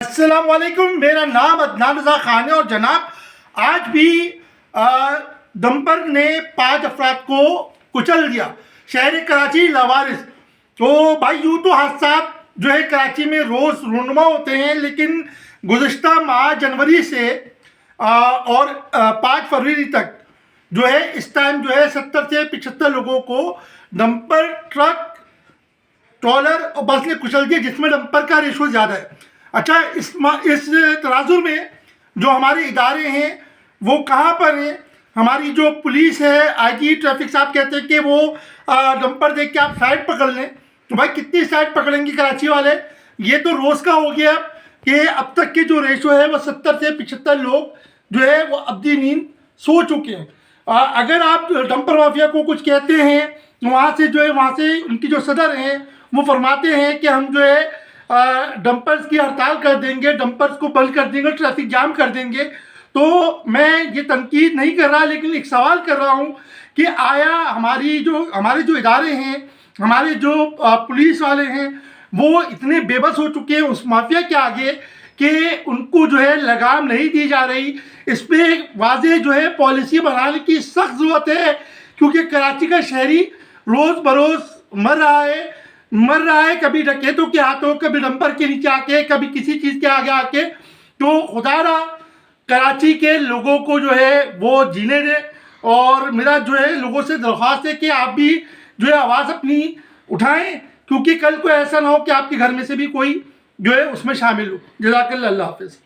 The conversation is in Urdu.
السلام علیکم، میرا نام عدنان رضا خان ہے اور جناب آج بھی ڈمپر نے 5 افراد کو کچل دیا شہر کراچی لاوارث۔ تو بھائی یوں تو حادثات جو ہے کراچی میں روز رونما ہوتے ہیں، لیکن گزشتہ ماہ جنوری سے اور 5 فروری تک جو ہے اس ٹائم جو ہے 70 سے 75 لوگوں کو ڈمپر ٹرک ٹرالر اور بس نے کچل دیا، جس میں ڈمپر کا ریشو زیادہ ہے۔ اچھا، اس تناظر میں جو ہمارے ادارے ہیں وہ کہاں پر ہیں؟ ہماری جو پولیس ہے، آئی جی ٹریفک صاحب کہتے ہیں کہ وہ ڈمپر دیکھ کے آپ سائڈ پکڑ لیں، تو بھائی کتنی سائڈ پکڑیں گے کراچی والے؟ یہ تو روز کا ہو گیا کہ اب تک کے جو ریشو ہے وہ 70 سے 75 لوگ جو ہے وہ ابدی نیند سو چکے ہیں۔ اگر آپ ڈمپر مافیا کو کچھ کہتے ہیں، وہاں سے ان کی جو صدر ہیں وہ فرماتے ہیں کہ ہم جو ہے ڈمپرز کی ہڑتال کر دیں گے، ڈمپرز کو بند کر دیں گے، ٹریفک جام کر دیں گے۔ تو میں یہ تنقید نہیں کر رہا، لیکن ایک سوال کر رہا ہوں کہ آیا ہمارے جو ادارے ہیں، ہمارے جو پولیس والے ہیں، وہ اتنے بے بس ہو چکے ہیں اس مافیا کے آگے کہ ان کو جو ہے لگام نہیں دی جا رہی؟ اس پہ واضح جو ہے پالیسی بنانے کی سخت ضرورت ہے، کیونکہ کراچی کا شہری روز بروز مر رہا ہے، کبھی ڈکیتوں کے ہاتھوں، کبھی ڈمپر کے نیچے آ کے، کبھی کسی چیز کے آگے آ کے۔ تو خدا را کراچی کے لوگوں کو جو ہے وہ جینے دے، اور میرا جو ہے لوگوں سے درخواست ہے کہ آپ بھی جو ہے آواز اپنی اٹھائیں، کیونکہ کل کو ایسا نہ ہو کہ آپ کے گھر میں سے بھی کوئی جو ہے اس میں شامل ہو۔ جزاک اللہ، اللہ حافظ۔